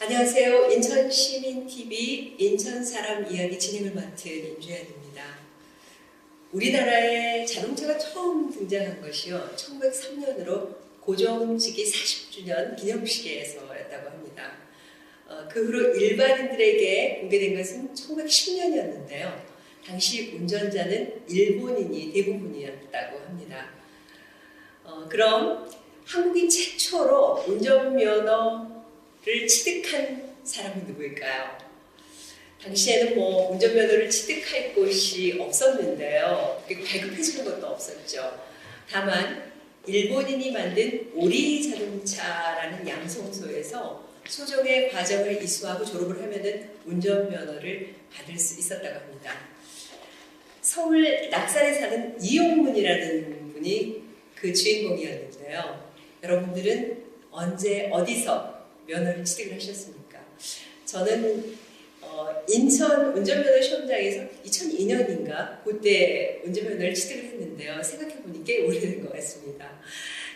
안녕하세요. 인천시민TV 인천사람 이야기 진행을 맡은 임주연입니다. 우리나라에 자동차가 처음 등장한 것이요. 1903년으로 고정직이 40주년 기념식에서였다고 합니다. 그 후로 일반인들에게 공개된 것은 1910년이었는데요. 당시 운전자는 일본인이 대부분이었다고 합니다. 그럼 한국인 최초로 운전면허를 취득한 사람은 누구일까요? 당시에는 운전면허를 취득할 곳이 없었는데요. 그리고 발급해주는 것도 없었죠. 다만 일본인이 만든 오리 자동차라는 양성소에서 소정의 과정을 이수하고 졸업을 하면은 운전면허를 받을 수 있었다고 합니다. 서울 낙산에 사는 이용문이라는 분이 그 주인공이었는데요. 여러분들은 언제 어디서 면허를 취득을 하셨습니까? 저는 인천 운전면허 시험장에서 2002년인가 그때 운전면허를 취득을 했는데요. 생각해보니 꽤 오래된 것 같습니다.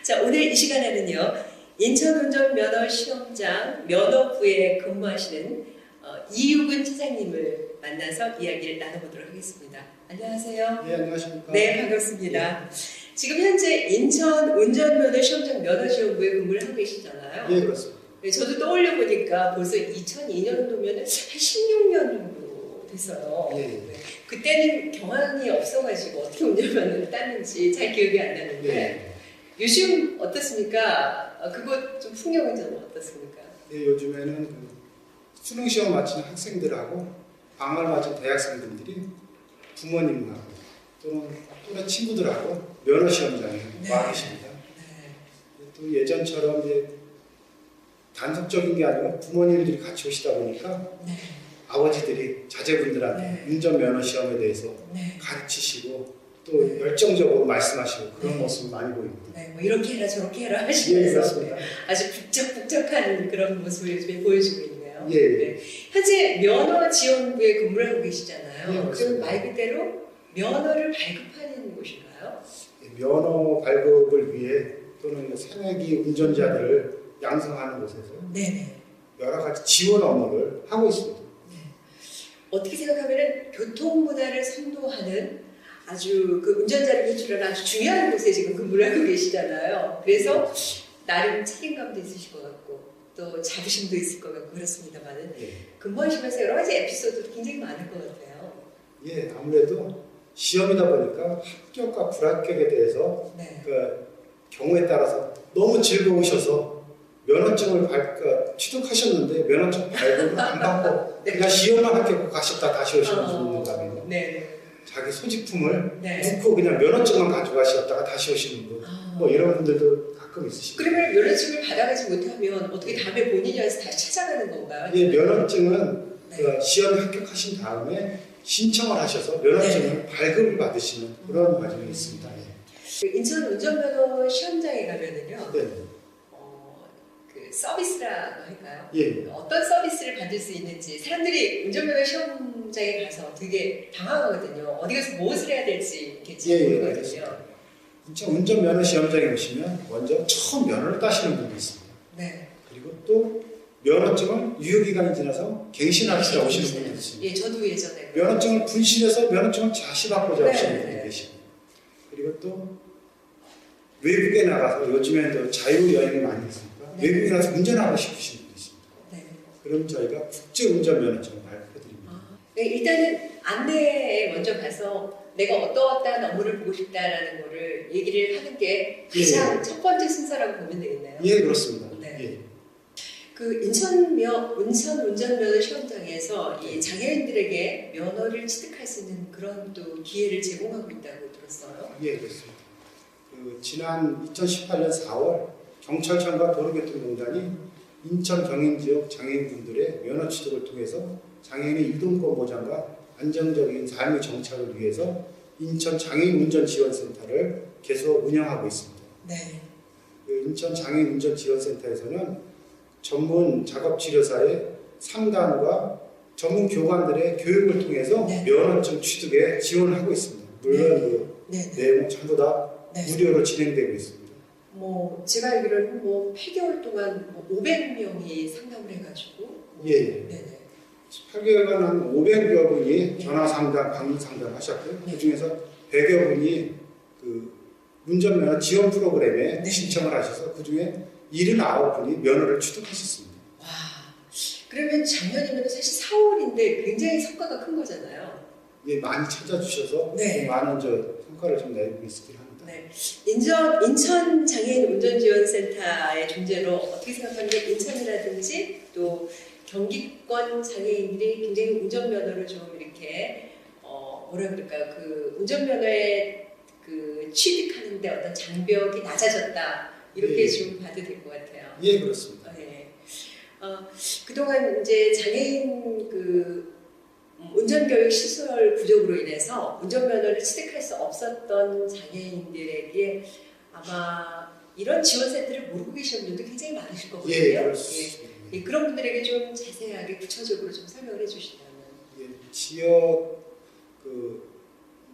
자, 오늘 이 시간에는요. 인천 운전면허 시험장 면허부에 근무하시는 이유근 차장님을 만나서 이야기를 나눠보도록 하겠습니다. 안녕하세요. 네, 안녕하십니까. 네, 반갑습니다. 지금 현재 인천 운전면허 시험장 면허지원부에 근무를 하고 계시잖아요. 네, 그렇습니다. 네, 저도 떠올려 보니까 벌써 2002년도면 한 16년 정도 됐어요. 예. 네. 그때는 경황이 없어가지고 어떻게 운전면허를 땄는지 잘 기억이 안 나는데 네. 요즘 어떻습니까? 그거 좀 풍경은 좀 어떻습니까? 네, 요즘에는 수능 시험 마친 학생들하고 방학을 마친 대학생들이 부모님하고 또는 또래 친구들하고 면허 시험장에 와 계십니다. 네. 또 예전처럼 이제 단속적인 게 아니고 부모님들이 같이 오시다 보니까 네. 아버지들이 자제분들한테 네. 운전면허 시험에 대해서 네. 가르치시고 또 열정적으로 말씀하시고 그런 네. 모습이 많이 보입니다. 네, 이렇게 해라 저렇게 해라 예, 하시면서 그렇습니다. 아주 북적북적한 그런 모습을 요즘에 보여주고 있네요. 예. 네. 현재 면허지원부에 근무를 하고 계시잖아요. 예, 그럼 그렇습니다. 말 그대로 면허를 발급하는 곳인가요? 면허 발급을 위해 또는 새내기 운전자들을 양성하는 곳에서 네네. 여러 가지 지원 업무를 하고 있습니다. 네. 어떻게 생각하면 교통 문화를 선도하는 아주 그 운전자를 배출하는 아주 중요한 곳에 지금 근무를 하고 계시잖아요. 그래서 나름 책임감도 있으실 것 같고 또 자부심도 있을 것 같고 그렇습니다만은 예, 근무하시면서 여러 가지 에피소드도 굉장히 많을 것 같아요. 예, 아무래도 시험이다 보니까 합격과 불합격에 대해서 네. 그 경우에 따라서 너무 즐거우셔서 면허증을 취득하셨는데 면허증 발급을 안 받고 네. 그냥 시험만 합격하고 가셨다 다시 오시는 분이 있는가 하면 네. 자기 소지품을 네. 놓고 그냥 면허증만 가져가셨다가 다시 오시는 분 이런 분들도 가끔 있으십니다. 그러면 면허증을 받아가지 못하면 어떻게 다음에 본인이 와서 다시 찾아가는 건가요? 예, 면허증은 네. 시험에 합격하신 다음에 신청을 하셔서 면허증을 네. 발급을 받으시는 그런 과정이 있습니다. 예. 그 인천 운전면허 시험장에 가면은요, 네. 그 서비스라고 할까요? 예. 어떤 서비스를 받을 수 있는지 사람들이 운전면허 시험장에 가서 되게 당황하거든요. 어디 가서 무엇을 해야 될지 이렇게 예, 모르거든요. 알겠습니다. 인천 운전면허 시험장에 오시면 먼저 처음 면허를 따시는 분이 있습니다. 네. 그리고 또 면허증을 유효기간이 지나서 갱신하시러 오시는 분이 있습니다. 예, 저도 예전에 면허증을 분실해서 면허증을 다시 바꾸자 네, 오시는 네. 분이 계십니다. 그리고 또 외국에 나가서 요즘에는 또 자유여행이 많이 있으니까 네. 외국에 나가서 운전하고 싶으신 분이 있습니다. 네. 그럼 저희가 국제운전면허증을 발급해드립니다. 네, 일단은 안내에 먼저 가서 내가 어떠한 업무를 보고 싶다라는 거를 얘기를 하는 게 가장 첫 번째 순서라고 보면 되겠네요. 예, 그렇습니다. 네. 예. 그 인천 운전면허 시험장에서 이 장애인들에게 면허를 취득할 수 있는 그런 또 기회를 제공하고 있다고 들었어요. 예, 그렇습니다. 지난 2018년 4월 경찰청과 도로교통공단이 인천 경인지역 장애인분들의 면허 취득을 통해서 장애인의 이동권 보장과 안정적인 삶의 정착을 위해서 인천 장애인 운전 지원센터를 계속 운영하고 있습니다. 네. 인천 장애인 운전 지원센터에서는 전문 작업치료사의 상담과 전문 교관들의 교육을 통해서 네. 면허증 취득에 지원을 하고 있습니다. 물론 그 네. 내용 전부 다 네. 무료로 진행되고 있습니다. 제가 알기로는 8개월 동안 500명이 상담을 해가지고 예, 예. 네네. 8개월간 한 500여 분이 전화 상담, 방문 상담 하셨고요. 네. 그 중에서 100여 분이 그 운전면허 지원 프로그램에 네. 신청을 하셔서 그 중에 79분이 면허를 취득하셨습니다. 와, 그러면 작년이면 사실 4월인데 굉장히 성과가 큰 거잖아요. 예, 많이 찾아주셔서 네. 많은 성과를 좀 내고 있긴 합니다. 네. 인천 장애인 운전지원센터의 존재로 어떻게 생각하는데 인천이라든지 또 경기권 장애인들이 굉장히 운전면허를 좀 이렇게 뭐라 그럴까요? 그 운전면허에 그 취득하는데 어떤 장벽이 낮아졌다 이렇게 예. 좀 봐도 될 것 같아요. 예, 그렇습니다. 네. 그동안 이제 장애인 운전교육 시설 부족으로 인해서 운전면허를 취득할 수 없었던 장애인들에게 아마 이런 지원센터를 모르고 계시는 분들도 굉장히 많으실 거거든요. 예, 그렇습니다. 예, 그런 분들에게 좀 자세하게 구체적으로 좀 설명을 해주시다면. 예, 지역 그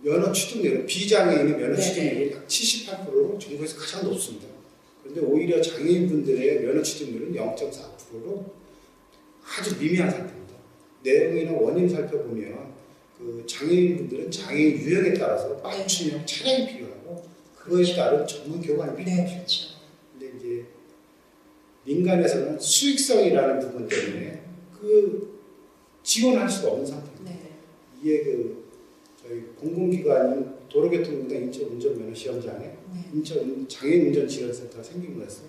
면허 취득률, 비장애인의 면허 네네. 취득률이 약 78%로 전국에서 가장 높습니다. 그런데 오히려 장애인분들의 면허 취득률은 0.4%로 아주 미미한 상태입니다. 내용이나 원인 살펴보면 그 장애인분들은 장애인 유형에 따라서 맞춤형 차량이 필요하고 그거에 따른 전문 교관이 네, 필요하죠. 그렇죠. 근데 이제 민간에서는 수익성이라는 부분 때문에 그 지원할 수가 없는 상태입니다. 네. 이게 저희 공공기관인 도로교통공단 인천운전면허시험장에 네. 인천 장애인운전지원센터가 생김으로써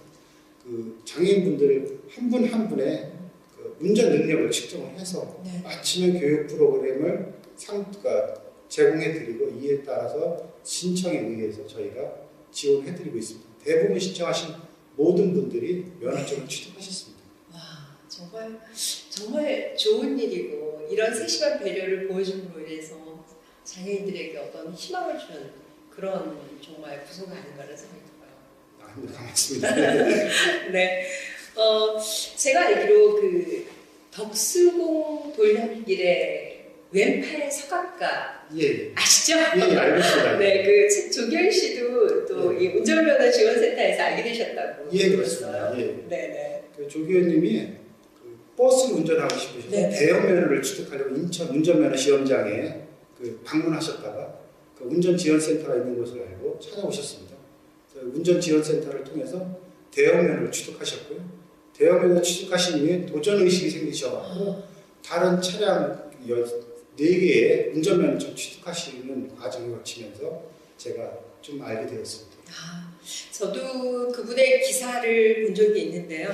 그 장애인분들 한 분 한 분의 그 운전 능력을 측정을 해서 네. 맞춤형 교육 프로그램을 제공해드리고 이에 따라서 신청에 의해서 저희가 지원해드리고 있습니다. 대부분 신청하신 모든 분들이 면허증을 취득하셨습니다. 와, 정말 좋은 일이고 이런 세심한 배려를 보여줌으로 인해서 장애인들에게 어떤 희망을 주는 그런 정말 부서가 아닌가라는 생각이 들어요. 네, 고맙습니다. 네. 제가 알기로 덕수궁 돌담길에 왼팔 서각가 예, 아시죠? 예, 알고 있습니다. 네, 조기현 씨도 또 이 운전면허 지원센터에서 알게 되셨다고 예, 들었어요. 그렇습니다. 예. 네네. 그 조기현님이 그 버스를 운전하고 싶으셔서 네. 대형 면허를 취득하려고 인천 운전면허 시험장에 방문하셨다가 그 운전지원센터가 있는 것을 알고 찾아오셨습니다. 운전지원센터를 통해서 대형 면허를 취득하셨고요. 대형 면허 취득하신 후에 도전 의식이 생기셔가지고 다른 차량 4개의 운전면허를 취득하시는 과정을 거치면서 제가 좀 알게 되었습니다. 저도 그분의 기사를 본 적이 있는데요.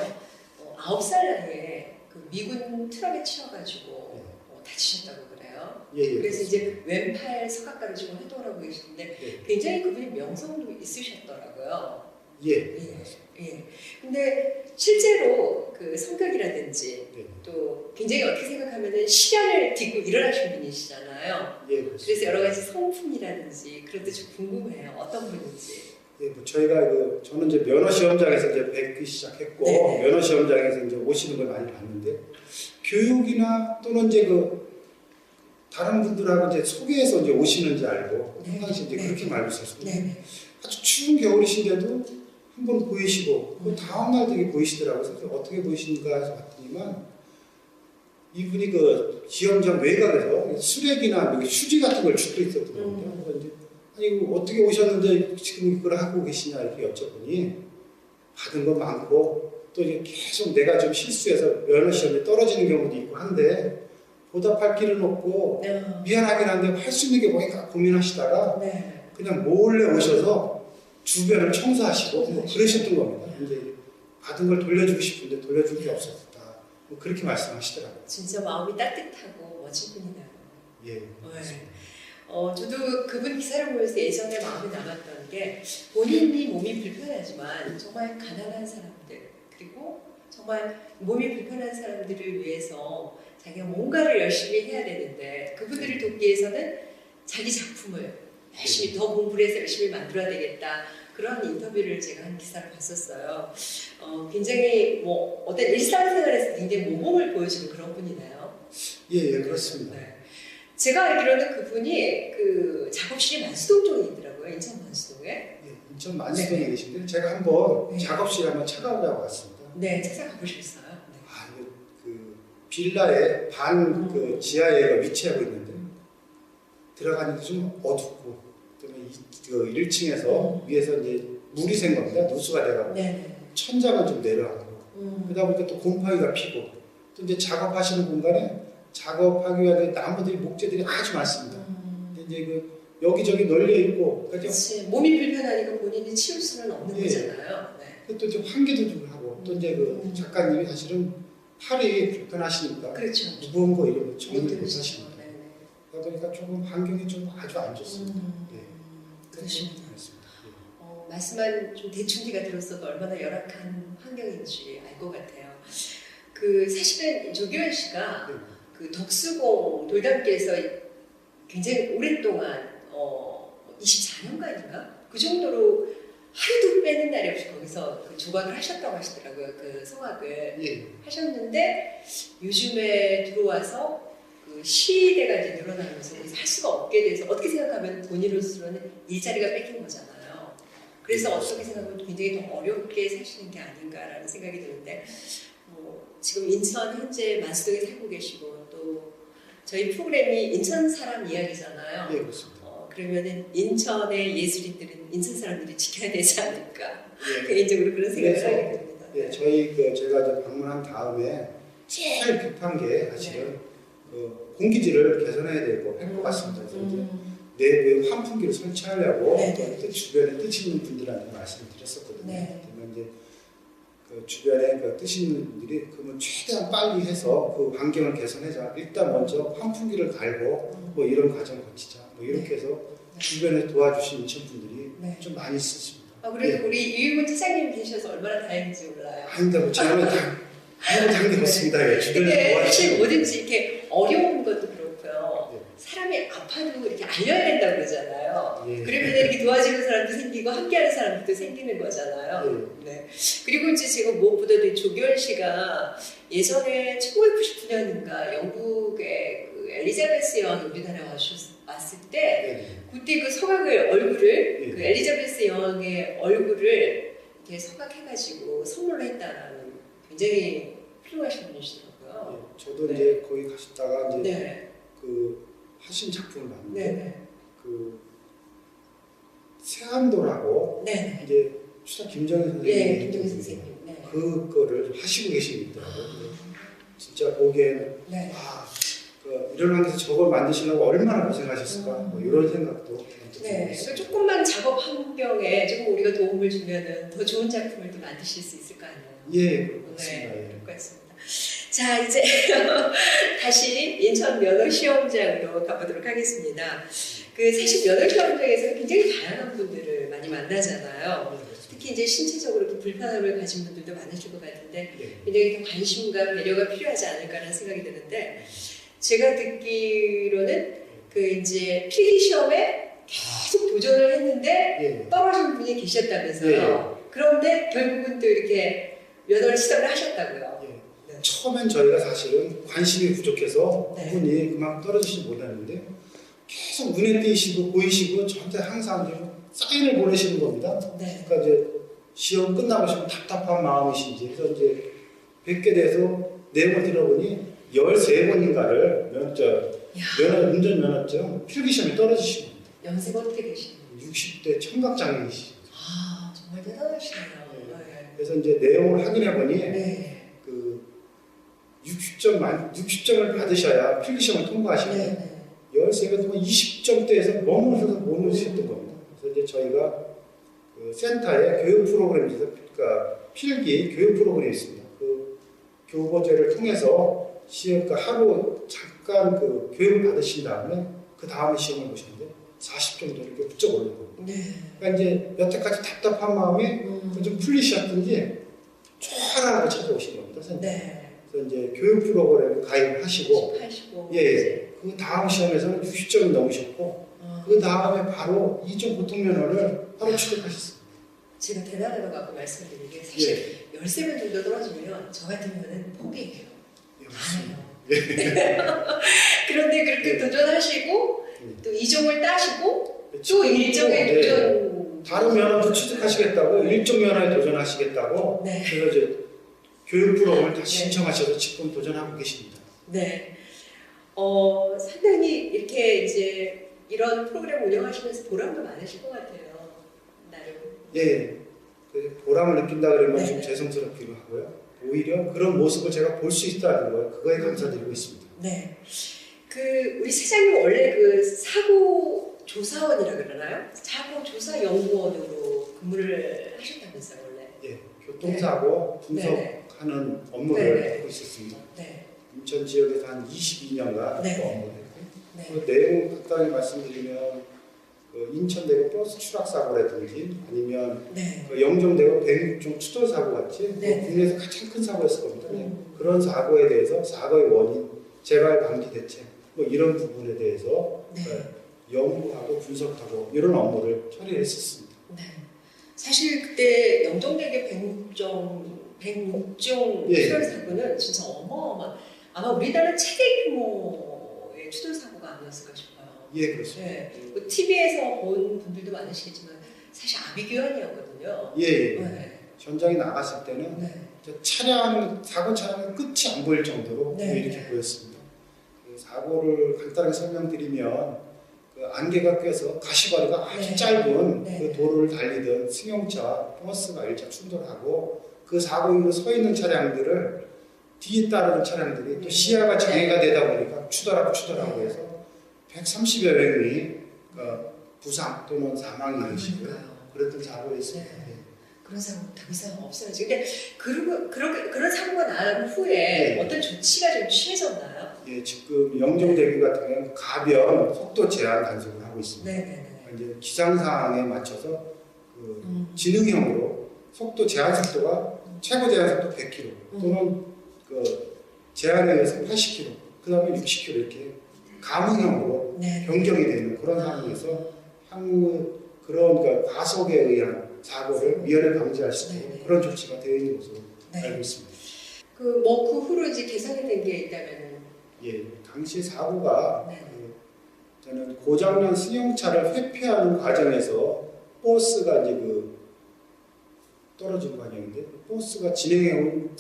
9살 나이에 미군 트럭에 치여가지고 다치셨다고 그래요. 예, 그래서 이제 왼팔 서각가를 지금 활동을 하고 계시는데 굉장히 그분이 명성도 있으셨더라고요. 예. 예. 근데 실제로 그 성격이라든지 예. 또 굉장히 어떻게 생각하면은 시간을 딛고 일어나신 분이시잖아요. 예, 그래서 여러 가지 성품이라든지 그런 데 좀 궁금해요. 어떤 분인지. 예, 저희가 저는 이제 면허 시험장에서 이제 뵙기 시작했고 네네. 면허 시험장에서 이제 오시는 걸 많이 봤는데 교육이나 또는 이제 다른 분들하고 이제 소개해서 이제 오시는지 알고 평상시 이제 그렇게 말고 있었습니다. 네. 아주 추운 겨울이신데도 한번 보이시고 그 다음 날 되게 보이시더라고요. 그래서 어떻게 보이신가 해서 봤더니만 이분이 시험장 외곽에서 수레기나 휴지 같은 걸 줍고 있었던 겁니다. 그래서 이제 아니 어떻게 오셨는데 지금 이걸 하고 계시냐 이렇게 여쭤보니 받은 거 많고 또 이제 계속 내가 좀 실수해서 면허 시험에 떨어지는 경우도 있고 한데 보답할 길은 없고 미안하긴 한데 할 수 있는 게 뭐니까 고민하시다가 그냥 몰래 오셔서 주변을 청소하시고 그러셨던 겁니다. 이제 받은 걸 돌려주고 싶은데 돌려줄 게 없었다. 그렇게 말씀하시더라고요. 진짜 마음이 따뜻하고 멋진 분이다. 예. 저도 그분 기사를 보면서 예전에 마음이 남았던 게 본인이 몸이 불편하지만 정말 가난한 사람들 그리고 정말 몸이 불편한 사람들을 위해서 자기가 뭔가를 열심히 해야 되는데 그분들을 돕기 위해서는 자기 작품을 열심히 더 공부를 해서 열심히 만들어야 되겠다. 그런 인터뷰를 제가 한 기사를 봤었어요. 굉장히 어떤 일상생활에서 굉장히 모범을 보여주는 그런 분이네요. 예, 그렇습니다. 네. 제가 알기로는 그분이 작업실이 만수동 쪽에 있더라고요. 인천 만수동에. 예, 인천 만수동에 계신데 제가 한번 작업실에 한번 찾아오려고 왔습니다. 네, 찾아가 보셨어요. 빌라의 반 그 지하에 위치하고 있는데 들어가니까 좀 어둡고 그 1층에서 위에서 이제 물이 샌 겁니다. 누수가 돼가고 네네. 천장은 좀 내려가고 그러다 보니까 또 곰팡이가 피고 또 이제 작업하시는 공간에 작업하기 위한 나무들이 목재들이 아주 많습니다. 근데 이제 그 여기저기 널려 있고 그러니까 그렇지. 몸이 불편하니까 본인이 치울 수는 없는 예. 거잖아요. 네. 또 이제 환기도 좀 하고 또 이제 그 작가님이 사실은 팔이 불편하시니까 그렇죠. 무거운 거 이런 거 정리를 못 그렇죠. 하시니까 네네. 그러다 보니까 조금 환경이 좀 아주 안 좋습니다. 그렇습니다. 그렇습니다. 말씀만 좀 대충 들었어도 얼마나 열악한 환경인지 알 것 같아요. 그 사실은 조규현 씨가 네. 그 덕수공 돌담길에서 굉장히 오랫동안 24년간인가 그 정도로 하루도 빼는 날이 없이 거기서 그 조각을 하셨다고 하시더라고요. 그 성악을 예. 하셨는데 요즘에 들어와서 그 시대가 이제 늘어나면서 거기서 할 수가 없게 돼서 어떻게 생각하면 본인으로서는 일자리가 뺏긴 거잖아요. 그래서 어떻게 생각하면 굉장히 더 어렵게 사시는 게 아닌가라는 생각이 드는데 지금 인천 현재 만수동에 살고 계시고 또 저희 프로그램이 인천 사람 이야기잖아요. 예, 그렇습니다. 그러면은 인천의 예술인들은 인천 사람들이 지켜야 되지 않을까 예. 개인적으로 그런 생각을 그래서, 하게 됩니다. 예, 저희 제가 이제 방문한 다음에 제일 급한 게 사실은 그 공기질을 개선해야 되고 할 것 같습니다. 그래서 이제 내부에 환풍기를 설치하려고 또 주변에 뜻 있는 분들한테 말씀을 드렸었거든요. 그러면 이제 그 주변에 그 뜻 있는 분들이 그러면 최대한 빨리 해서 그 환경을 개선하자. 일단 먼저 환풍기를 달고 뭐 이런 과정을 거치자. 뭐 이렇게 해서 주변에 도와주신 인천 분들이 좀 많이 있었습니다. 그래도 우리 이유문 차장님이 계셔서 얼마나 다행인지 몰라요. 아닙니다. 저는 아무것도 한 게 없습니다. 주변에 근데 사실 도와주시고. 뭐든지 이렇게 어려운 것도 그렇고요. 사람이 아파도 이렇게 알려야 된다고 그러잖아요. 그러면 이렇게 도와주는 사람도 생기고 함께하는 사람들도 생기는 거잖아요. 네. 그리고 이제 제가 무엇보다도 조규현 씨가 예전에 1999년인가 영국의 그 엘리자베스 여왕이 우리나라에 왔을 때 그때 그 서각을 얼굴을 그 엘리자베스 여왕의 얼굴을 이렇게 서각해가지고 선물을 했다라는 굉장히 훌륭하신 분이시더라고요. 저도 이제 거기 가셨다가 이제 그 하신 작품을 봤는데 그 세안도라고 이제 추사 김정일 선생님이 김정일 선생님 그거를 하시고 계시더라고요. 진짜 보기에는 그 이런 환경에서 저걸 만드시려고 얼마나 고생하셨을까 뭐 이런 생각도 그래서 조금만 작업 환경에 조금 우리가 도움을 주면은 더 좋은 작품을 또 만드실 수 있을 거 아니에요. 예, 그렇습니다. 그럴 것 같습니다. 자, 이제 다시 인천 면허 시험장으로 가보도록 하겠습니다. 그 사실 면허 시험장에서는 굉장히 다양한 분들을 많이 만나잖아요. 특히 이제 신체적으로 이렇게 불편함을 가진 분들도 많으실 것 같은데 굉장히 더 관심과 배려가 필요하지 않을까라는 생각이 드는데 제가 듣기로는 그 이제 필기 시험에 계속 도전을 했는데 떨어진 분이 계셨다면서요. 그런데 결국은 또 이렇게 면허를 시험을 하셨다고요. 처음엔 저희가 사실은 관심이 부족해서 그분이 그만큼 떨어지지 못했는데 계속 눈에 띄시고 보이시고 저한테 항상 사인을 보내시는 겁니다. 그러니까 이제 시험 끝나고 싶으면 답답한 마음이신지 해서 이제 뵙게 돼서 내용을 들어보니 13번인가를 운전 면허증 필기시험에 떨어지신 겁니다. 연세가 어떻게 되시나요? 60대 청각장애이시죠. 아, 정말 대단하시네요. 그래서 이제 내용을 확인해 보니 그 60점을 받으셔야 필기시험을 통과하시거든요. 13번 동안 20점대에서 머무르셔서 못 오셨던 겁니다. 그래서 이제 저희가 그 센터에 교육 프로그램이 있어서 그러니까 필기 교육 프로그램이 있습니다. 그 교보제를 통해서 시험 하루 잠깐 그 교육을 받으신 다음에 그 다음에 시험을 보시는데 40점 정도 이렇게 훌쩍 올라갑니다. 그러니까 이제 여태까지 답답한 마음이 좀 풀리셨던지 쫙 찾아오신 겁니다. 그래서 이제 교육 프로그램에 가입하시고 그 다음 시험에서는 60점이 넘으셨고 그 다음에 바로 2점 보통면허를 바로 취득하셨습니다. 제가 대단하다고 아까 말씀드린 게 사실 13번 정도 떨어지면 저 같으면 포기해요. 안 해요. 그런데 그렇게 도전하시고 또 2점을 따시고 또 일정의 도전 다른 면허도 취득하시겠다고 일정 면허에 도전하시겠다고 그래서 이제 교육 프로그램을 다 신청하셔서 지금 도전하고 계십니다. 네. 상당히 이렇게 이제 이런 프로그램 운영하시면서 보람도 많으실 것 같아요. 나름. 예, 그 보람을 느낀다 그러면 네. 좀 죄송스럽기도 하고요. 오히려 그런 모습을 제가 볼 수 있다는 거예요. 그거에 감사드리고 있습니다. 네. 우리 사장님 원래 그 사고 조사원이라 그러나요? 사고 조사 연구원으로 근무를 하셨다면서요, 원래? 예, 교통사고 네. 분석하는 업무를 네. 하고 있었습니다. 네. 인천 지역에서 한 22년간 네. 업무를 했고, 네. 그 내용 간단히 말씀드리면 그 인천대교 버스 추락 사고라든지 아니면 네. 그 영종대교 백육종 추돌 사고 같이 네. 국내에서 가장 큰 사고였을 겁니다. 그런 음. 사고에 대해서 사고의 원인, 재발 방지 대책 뭐 이런 부분에 대해서 네. 연구하고 분석하고 이런 업무를 처리했었습니다. 네. 사실 그때 영종대교 백육종 예. 추돌 사고는 진짜 어마어마. 아마 우리나라 최대 규모의 추돌 사고가 아니었을까 싶어요. 예, 그렇습니다. 네. TV에서 본 분들도 많으시겠지만 사실 아비규환이었거든요. 예, 예. 네. 현장에 나갔을 때는 네. 사고 차량의 끝이 안 보일 정도로 네. 이렇게 보였습니다. 그 사고를 간단하게 설명드리면 그 안개가 껴서 가시거리가 아주 네. 짧은 네. 그 도로를 달리던 승용차, 버스가 일차 충돌하고 그 사고 이후로 서 있는 차량들을 뒤에 따르는 차량들이 또 시야가 장애가 되다 보니까 추돌하고 해서 130여 명이 부상 또는 사망이 이루어지고요. 그랬던 사고였습니다. 네. 그런 사고 더 이상 없어야지. 근데 그런 사고가 난 후에 네. 어떤 조치가 좀 취해졌나요? 예, 지금 영종대교 같은 경우는 가변 속도 제한 단속을 하고 있습니다. 네네네. 이제 기상 상황에 맞춰서 지능형으로 속도 제한 속도가 최고 제한 속도 100km 또는 그 제한에 의해서 80km, 그다음에 60km 이렇게 감흥형으로 네. 변경이 되는 그런 상황에서 향후 그런 과속에 의한 사고를 미연에 방지할 수 있는 네. 그런 조치가 되어 있는 것으로 네. 알고 있습니다. 그 후로 이제 개선이 된 게 있다면은. 예, 당시 사고가 네. 저는 고장난 승용차를 회피하는 과정에서 버스가 이제 떨어진 과정인데 버스가 진행해온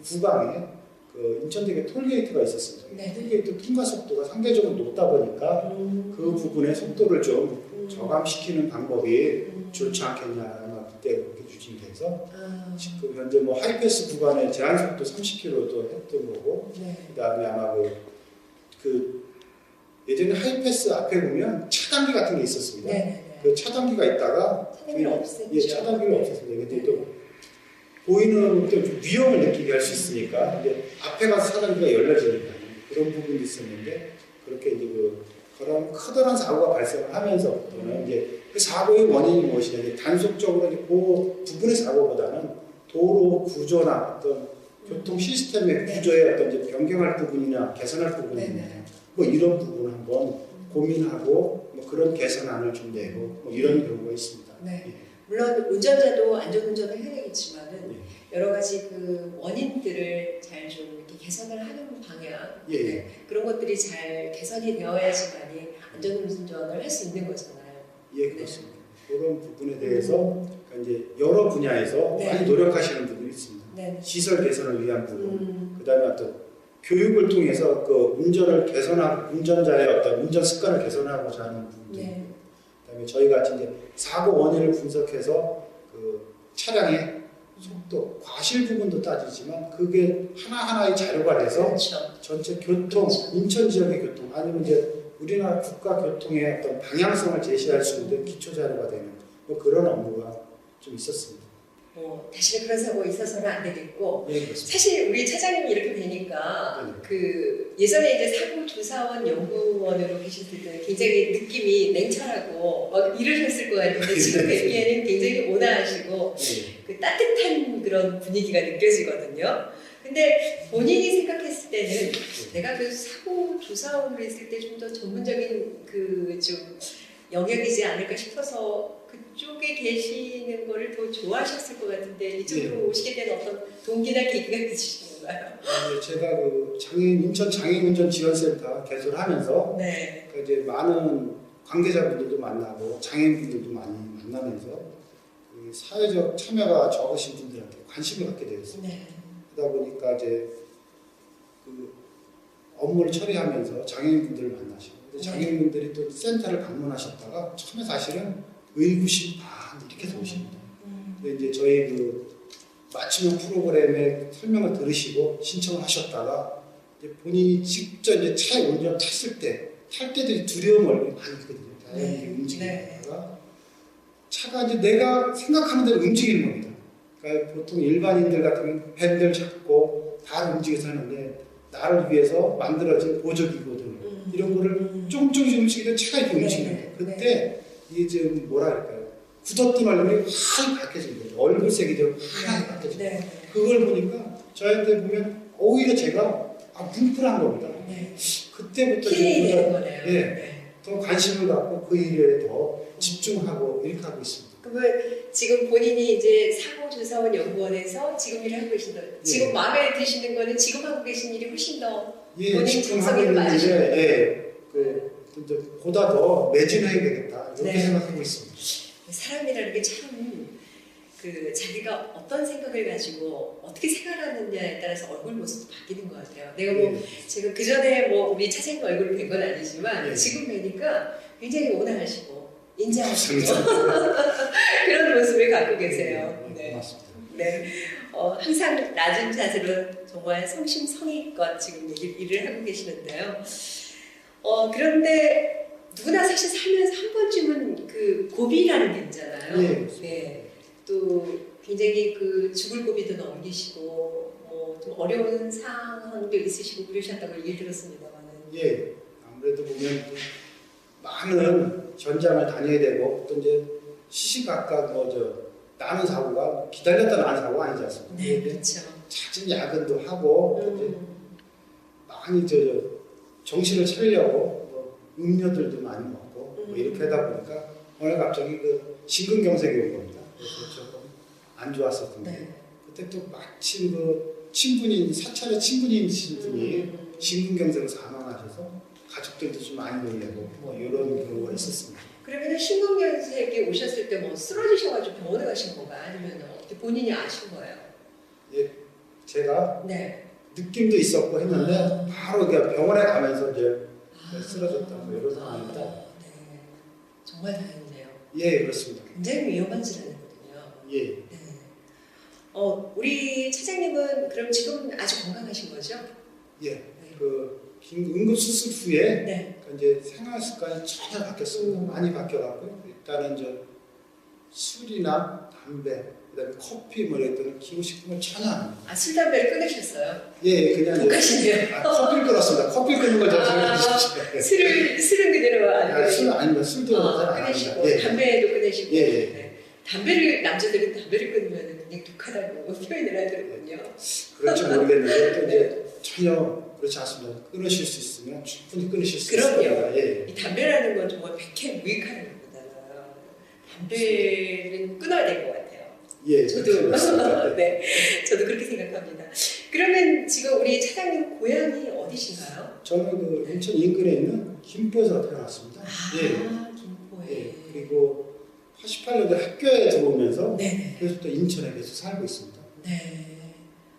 구간에 그 인천대교 톨게이트가 있었습니다. 네. 톨게이트 통과 속도가 상대적으로 높다 보니까 그 부분의 속도를 좀 저감시키는 방법이 좋지 않겠냐 아마 그때 그렇게 추진돼서 지금 현재 뭐 하이패스 구간의 제한 속도 30km도 했던 거고 네. 그다음에 아마 예전에 하이패스 앞에 보면 차단기 같은 게 있었습니다. 네네네. 그 차단기가 있다가 차단기를 없앴죠. 예, 차단기를 없앴습니다. 근데 또 보이는 것도 좀 위험을 느끼게 할 수 있으니까 이제 앞에 가서 차단기가 열려지니까 그런 부분도 있었는데 그렇게 이제 그런 커다란 사고가 발생을 하면서부터는 이제 그 사고의 원인이 무엇이냐 이제 단속적으로 이제 그 부분의 사고보다는 도로 구조나 어떤 교통 시스템의 구조의 어떤 이제 변경할 부분이나 개선할 부분이냐 뭐 이런 부분 한번 고민하고 뭐 그런 개선안을 좀 내고 뭐 이런 경우가 있습니다. 네. 예. 물론 운전자도 안전운전을 해야 되겠지만은 예. 여러 가지 그 원인들을 잘 좀 이렇게 개선을 하는 방향 예. 네. 그런 것들이 잘 개선이 되어야지만이 안전운전을 할 수 있는 거잖아요. 예, 그렇습니다. 그런 부분에 대해서 이제 여러 분야에서 네. 많이 노력하시는 분들이 있습니다. 네. 시설 개선을 위한 부분, 그다음에 어떤 교육을 통해서 그 운전을 개선하고 운전자의 어떤 운전 습관을 개선하고자 하는 부분도 네. 있고, 그다음에 저희 같이 이제 사고 원인을 분석해서 그 차량의 속도, 과실 부분도 따지지만 그게 하나하나의 자료가 돼서 그렇죠. 전체 교통, 그렇죠. 인천 지역의 교통 아니면 이제 우리나라 국가 교통의 어떤 방향성을 제시할 수 있는 기초 자료가 되는 뭐 그런 업무가 좀 있었습니다. 다시는 그런 사고 있어서는 안 되겠고 예, 그렇습니다. 사실 우리 차장님이 이렇게 되니까 그 예전에 이제 사고 조사원 연구원으로 계셨을 때는 굉장히 느낌이 냉철하고 막 이러셨을 것 같은데 지금 뵙기에는 굉장히 온화하시고 예. 그 따뜻한 그런 분위기가 느껴지거든요. 근데 본인이 생각했을 때는 내가 그 사고 조사원으로 있을 때 좀 더 전문적인 그 좀 영역이지 않을까 싶어서 그쪽에 계시는 거를 더 좋아하셨을 것 같은데 이쪽으로 오시게 된 어떤 동기나 계기가 있으신 건가요? 제가 그 인천 장애인운전 지원센터 개설하면서 네. 그 이제 많은 관계자분들도 만나고 장애인분들도 많이 만나면서 그 사회적 참여가 적으신 분들한테 관심을 갖게 되었습니다. 네. 그러다 보니까 이제 그 업무를 처리하면서 장애인분들을 만나시고 네. 장애인분들이 또 센터를 방문하셨다가 처음에 사실은 의구심 반 이렇게 들으십니다. 근데 이제 저희 그 맞춤형 프로그램의 설명을 들으시고 신청을 하셨다가 이제 본인이 직접 이제 차에 운전 탔을 때 탈 때도 두려움 얼굴이 많이 있거든요. 다양하게 네. 움직이다가 차가 이제 내가 생각하는 대로 움직이는 겁니다. 그러니까 보통 일반인들 같은 밴들 잡고 다 움직여서 하는데 나를 위해서 만들어진 보조기구들 이런 거를 조금씩 움직이면 차가 이렇게 움직이는 거예요. 그때 이게 좀 뭐라 할까요? 굳었던 얼굴이 확 밝혀진 거죠. 얼굴색이 좀 환하게 바뀌어진 거예요. 그걸 보니까 저한테 보면 오히려 제가 뭉클한 겁니다. 그때부터 힐링이 되는 저보다, 거네요. 예, 더 관심을 갖고 그 일에 더 집중하고 이렇게 하고 있습니다. 그러면 지금 본인이 이제 상호조사원 연구원에서 지금 일을 하고 계신다. 지금 마음에 드시는 거는 지금 하고 계신 일이 훨씬 더 예, 본인 집중하고 정성에도 맞으시는 있는데, 거예요. 예, 이제 보다 더 매진해야 되겠다 이렇게 네. 생각하고 있습니다. 사람이라는 게 참 자기가 어떤 생각을 가지고 어떻게 생활하느냐에 따라서 얼굴 모습도 바뀌는 것 같아요. 내가 뭐 제가 그 전에 뭐 우리 차장님 얼굴을 뵌 건 아니지만 예. 지금 뵈니까 굉장히 온화하시고 인자하시고 감사합니다. 그런 모습을 갖고 계세요. 네, 고맙습니다. 네, 항상 낮은 자세로 정말 성심성의껏 지금 일을 하고 계시는데요. 그런데 누구나 사실 살면서 한 번쯤은 그 고비라는 게 있잖아요. 예. 네. 또 굉장히 그 죽을 고비도 넘기시고 뭐 좀 어려운 상황도 있으시고 그러셨다고 얘기 들었습니다만은. 예, 아무래도 보면 또 많은 현장을 다녀야 되고 또 이제 시시각각 나는 사고가 기다렸다 나는 사고가 아니지 않습니까? 네, 그렇죠. 잦은 야근도 하고 또 이제 많이 정신을 차리려고 음료들도 많이 먹고 뭐 이렇게 하다 보니까 오늘 갑자기 그 심근경색이 온 겁니다. 그래서 조금 안 좋았었던 게 네. 그때 또 마침 그 사찰의 친분이신 분이 심근경색으로 사망하셔서 가족들도 좀 많이 놀래고 뭐 이런 경우가 있었습니다. 그러면 심근경색이 오셨을 때 뭐 쓰러지셔가지고 병원에 가신 건가 아니면 어떻게 본인이 아신 거예요? 예, 제가 네. 느낌도 있었고 했는데 바로 그냥 병원에 가면서 이제 쓰러졌다 뭐 이런 상황입니다. 네. 정말 다행이네요. 예, 그렇습니다. 굉장히 위험한 질환이거든요. 예. 네. 우리 차장님은 그럼 지금 아주 건강하신 거죠? 예. 네. 그 응급 수술 후에 네. 이제 생활 습관이 전혀 바뀌었습니다. 많이 바뀌어갖고 일단은 술이나 담배, 그다음에 커피 뭐 이랬던 기호식품을 전혀 안 합니다. 술, 담배를 끊으셨어요? 예, 그냥 독하시네요. 커피를 끊었습니다. 커피를 끊는 걸 잘 생각해 주십시오. 술은 그대로 안 술 아닙니다. 술도 잘안 끊으시고 합니다. 예. 담배도 끊으시고 예, 예. 네. 남자들은 담배를 끊으면 굉장히 독하다고 표현을 하더군요. 그럴지 모르겠는데 또 이제 전혀 그렇지 않습니다. 끊으실 수 있으면 충분히 끊으실 수 그럼요. 있습니다. 예. 이 담배라는 건 정말 백해무익하는 것보다는 담배는 끊어야 될 것 같아요. 예, 저도 그렇습니다. 네, 저도 그렇게 생각합니다. 그러면 지금 우리 차장님 고향이 어디신가요? 저는 그 인천 인근에 있는 김포에서 태어났습니다. 예. 김포에. 예. 그리고 88년도에 학교에 들어오면서 네네. 그래서 또 인천에 계속 살고 있습니다. 네.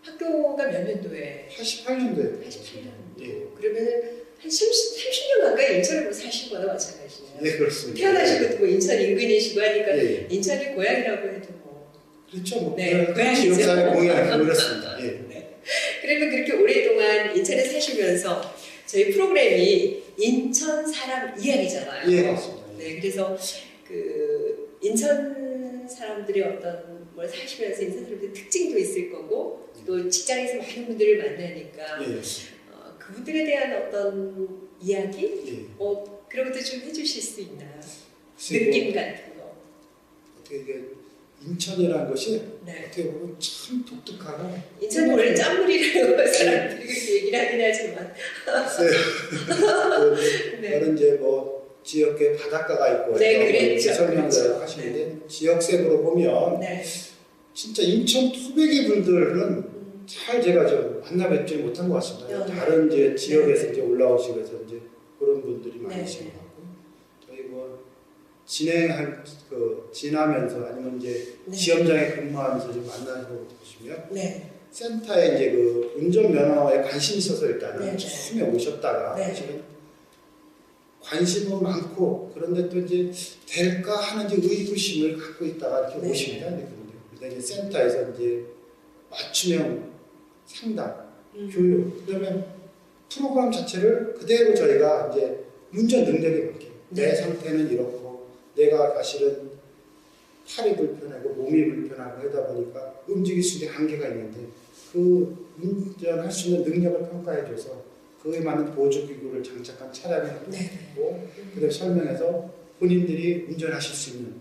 학교가 몇 년도에? 88년도에 88년도. 예. 그러면은 한 30년 가까이 인천에 사신 거나 마찬가지네요. 예, 그렇습니다. 태어나시고 또 인천 인근이시고 하니까 예. 인천이 고향이라고 해도 뭐. 그렇죠. 뭐 네, 고향이죠. 지역사회 공연이 그렇습니다. 예. 그러면 그렇게 오랫동안 인천에 사시면서 저희 프로그램이 인천 사람 이야기잖아요. 예, 맞습니다. 네, 그래서 그 인천 사람들의 어떤 뭘 사시면서 인천 사람들의 특징도 있을 거고 또 직장에서 많은 분들을 만나니까 예. 그분들에 대한 어떤 이야기? 예. 그런 것도 좀 해주실 수 있나요? 글쎄, 느낌 같은 거. 어떻게 이게 인천이라는 것이 네. 어떻게 보면 참 독특하고 인천은 원래 짠물이라고 사람들이 그렇게 얘기를 하긴 하지만. 네. 다른 이제 뭐 지역에 바닷가가 있고 네, 그랬죠. 설명을 그렇죠. 하시는데 지역색으로 보면 네. 진짜 인천 토백이 분들은 잘 제가 만나 뵙지 못한 것 같습니다. 네. 다른 이제 지역에서 네. 이제 올라오시면서 이제 그런 분들이 네. 많으신 것 같고 저희 뭐 지나면서 아니면 이제 네. 지점장에 근무하면서 좀 만나보고 보시면 네. 센터에 이제 그 운전면허에 관심이 있어서 일단은 네. 처음에 오셨다가 네. 사실은 관심은 많고 그런데 또 이제 될까 하는 이제 의구심을 갖고 있다가 이렇게 네. 오십니다. 근데 이제 센터에서 이제 맞춤형 상담, 교육, 그다음에 프로그램 자체를 그대로 저희가 이제 운전 능력에 맞게 내 네. 상태는 이렇고 내가 사실은 팔이 불편하고 몸이 불편하고 하다 보니까 움직일 수 있는 한계가 있는데 그 운전할 수 있는 능력을 평가해줘서 그에 맞는 보조기구를 장착한 차량을 네. 갖고 그다음에 설명해서 본인들이 운전하실 수 있는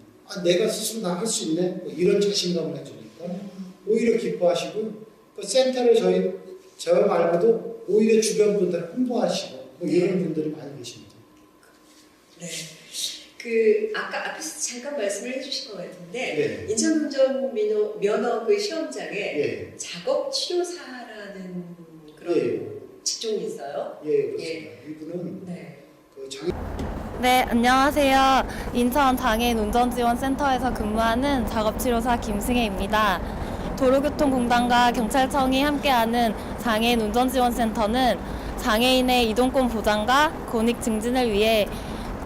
내가 스스로 다 할 수 있네 뭐 이런 자신감을 해주니까 오히려 기뻐하시고 그 센터를 저 말고도 오히려 주변 분들 홍보하시고 뭐 이런 분들이 많이 계십니다. 네. 아까 앞에서 잠깐 말씀을 해주신 것 같은데 네. 인천운전 면허 그 시험장에 예. 작업 치료사라는 그런 예. 직종이 있어요. 예, 그렇습니다. 이분은 네. 그 장애 네, 안녕하세요. 인천 장애인 운전지원센터에서 근무하는 작업치료사 김승혜입니다. 도로교통공단과 경찰청이 함께하는 장애인 운전지원센터는 장애인의 이동권 보장과 권익 증진을 위해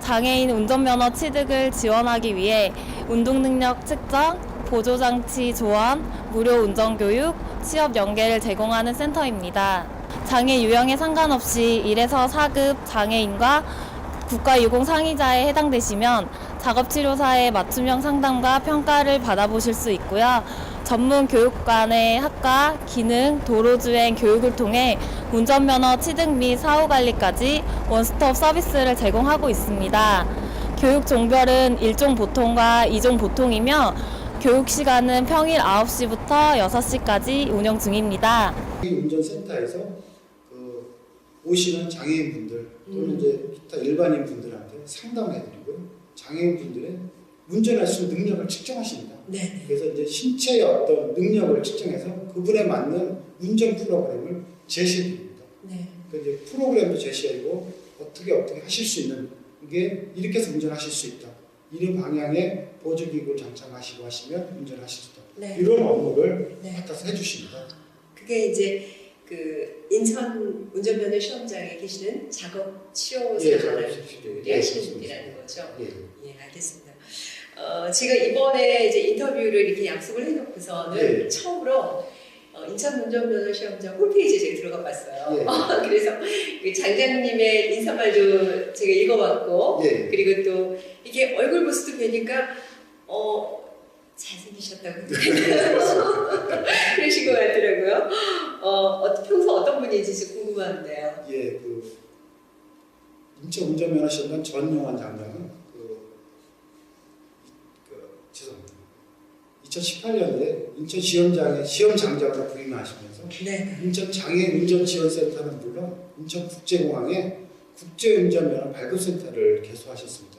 장애인 운전면허 취득을 지원하기 위해 운동능력 측정, 보조장치 조언, 무료 운전교육, 취업 연계를 제공하는 센터입니다. 장애 유형에 상관없이 1에서 4급 장애인과 국가유공 상위자에 해당되시면 작업치료사의 맞춤형 상담과 평가를 받아보실 수 있고요. 전문 교육관의 학과, 기능, 도로주행 교육을 통해 운전면허 취득 및 사후관리까지 원스톱 서비스를 제공하고 있습니다. 교육 종별은 1종 보통과 2종 보통이며 교육 시간은 평일 9시부터 6시까지 운영 중입니다. 운전센터에서 오시는 장애인분들 또는 이제 기타 일반인 분들한테 상담해드리고요. 장애인분들의 운전할 수 있는 능력을 측정하십니다. 네. 그래서 이제 신체의 어떤 능력을 측정해서 그분에 맞는 운전 프로그램을 제시해드립니다. 네. 그 이제 프로그램도 제시하고 어떻게 하실 수 있는 이게 이렇게 해서 운전하실 수 있다. 이런 방향의 보조기구를 장착하시고 하시면 운전하실 수 있다. 네. 이런 업무를 네. 맡아서 해주십니다. 그게 이제 인천 운전면허 시험장에 계시는 작업 치료사라는 분들이 하시는 분이라는 거죠. 예. 예, 알겠습니다. 제가 이번에 이제 인터뷰를 이렇게 약속을 해놓고서는 예. 처음으로 인천 운전면허 시험장 홈페이지에 제가 들어가 봤어요. 예. 그래서 그 장장님의 인사말도 제가 읽어봤고, 예. 그리고 또 이게 얼굴 모습도 뵈니까 잘생기셨다고 그러신 것 같더라고요. 평소 어떤 분인지 좀 궁금한데요. 예, 인천 운전면허 시험관 전용환 장장은 죄송합니다. 2018년에 인천 시험장에 시험장장으로 부임하시면서 네. 인천 장애인 운전지원센터는 물론 인천 국제공항에 국제운전면허 발급센터를 개소하셨습니다.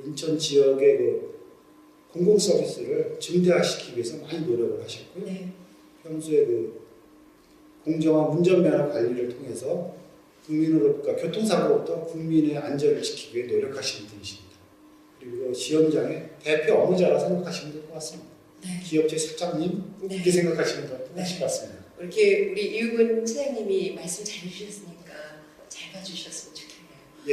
인천 지역의 공공 서비스를 증대화시키기 위해서 많이 노력을 하셨고요. 네. 평소에 공정한 운전면허 관리를 통해서 국민으로부터 교통사고부터 국민의 안전을 지키기 위해 노력하시는 분이십니다. 그리고 시험장의 대표 업무자라 생각하시면 될 것 같습니다. 네. 기업체 사장님 네. 이렇게 생각하시면 될 것 네. 같습니다. 이렇게 우리 이유근 차장님이 말씀 잘 해주셨으니까 잘 봐주셨으면 좋겠네요. 예,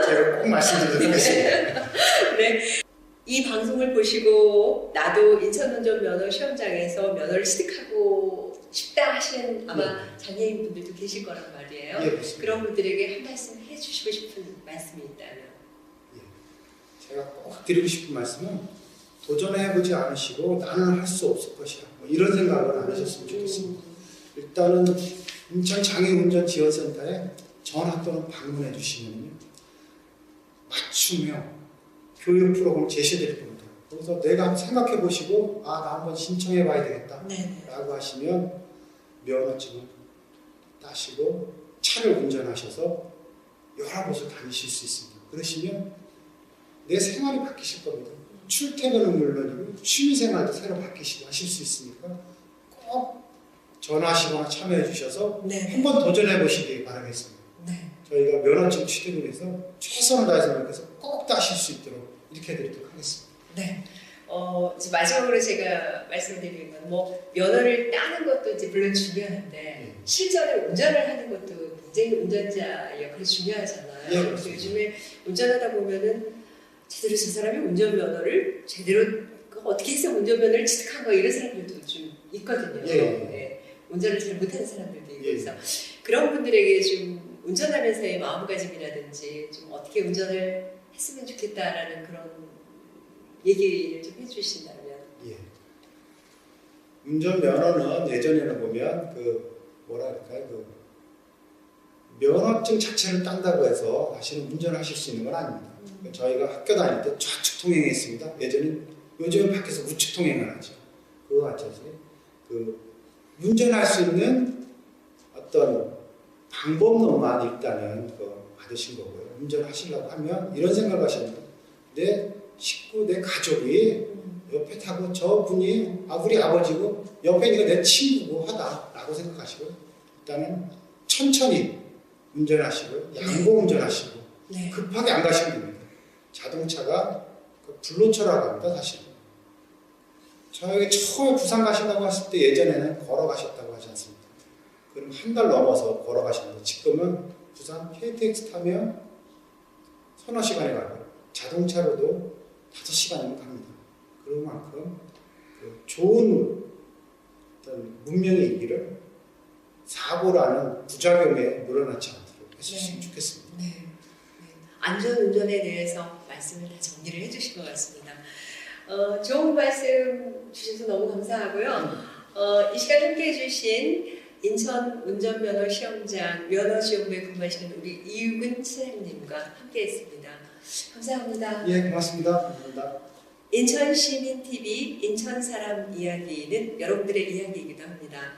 제가 꼭 말씀드리도록 하겠습니다. 네. 이 방송을 보시고 나도 인천운전면허 시험장에서 면허를 취득하고 싶다 하시는 아마 장애인분들도 계실 거란 말이에요. 예, 그렇습니다. 그런 분들에게 한 말씀 해주시고 싶은 말씀이 있다면? 제가 꼭 드리고 싶은 말씀은 도전해보지 않으시고 나는 할 수 없을 것이야 이런 생각을 안 하셨으면 좋겠습니다. 일단은 인천 장애운전지원센터에 전화 또는 방문해 주시면 맞춤형 교육 프로그램 제시해드릴 겁니다. 그래서 내가 생각해 보시고 나 한번 신청해 봐야 되겠다 라고 하시면 면허증을 따시고 차를 운전하셔서 여러 곳을 다니실 수 있습니다. 그러시면 내 생활이 바뀌실 겁니다. 출퇴근은 물론이고 취미생활도 새로 바뀌시고 하실 수 있으니까 꼭 전화하시거나 참여해 주셔서 한번 도전해 보시기 바라겠습니다. 네. 저희가 면허증 취득을 해서 최선을 다해서 노력해서 꼭 따실 수 있도록 이렇게 해드리도록 하겠습니다. 네. 이제 마지막으로 제가 말씀을 드리는 건 뭐 면허를 따는 것도 이제 물론 중요한데 실전에 운전을 하는 것도 굉장히 운전자의 역할이 중요하잖아요. 예, 그래서 요즘에 운전하다 보면은 제대로 저 사람이 운전면허를 제대로 어떻게 해서 운전면허를 취득한가 이런 사람들도 좀 있거든요. 예. 운전을 잘 못하는 사람들도 있고 그래서 그런 분들에게 좀 운전하면서의 마음가짐이라든지 좀 어떻게 운전을 했으면 좋겠다라는 그런 얘기를 좀 해주신다면. 예. 운전면허는 예전에는 보면 뭐라 그럴까요? 면허증 자체를 딴다고 해서 사실은 운전하실 수 있는 건 아닙니다. 저희가 학교 다닐 때 좌측 통행했습니다. 요즘은 밖에서 우측 통행을 하죠. 그거 같아서 운전할 수 있는 어떤 방법론만 일단은 받으신 거고요. 운전하시려고 하면 이런 생각을 하시는 거예요. 내 식구, 내 가족이 옆에 타고 저 분이 우리 아버지고 옆에 있는 게 내 친구고 하다라고 생각하시고 일단은 천천히 운전하시고 양보 운전하시고 네. 급하게 안 가시면 됩니다. 자동차가 불로초라고 합니다. 사실 저에게 처음에 부산 가신다고 했을 때 예전에는 걸어가셨다고 하지 않습니까? 그럼 한 달 넘어서 걸어가시는데 지금은 부산 KTX 타면 서너 시간에 가고 자동차로도 5시간이면 갑니다. 그만큼 좋은 어떤 문명의 있기를 사고라는 부작용에 늘어나지 않도록 해주시면 좋겠습니다. 네. 안전운전에 대해서 말씀을 다 정리를 해주신 것 같습니다. 좋은 말씀 주셔서 너무 감사하고요. 이 시간 함께 해주신 인천 운전면허 시험장 면허지원부에 근무하시는 우리 이유근 사장님과 함께했습니다. 감사합니다. 예, 고맙습니다. 감사합니다. 인천시민TV 인천사람 이야기는 여러분들의 이야기이기도 합니다.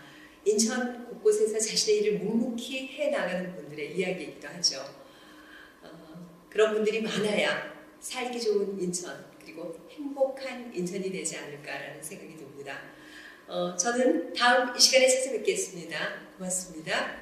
인천 곳곳에서 자신의 일을 묵묵히 해나가는 분들의 이야기이기도 하죠. 그런 분들이 많아야 살기 좋은 인천 그리고 행복한 인천이 되지 않을까라는 생각이 듭니다. 저는 다음 이 시간에 찾아뵙겠습니다. 고맙습니다.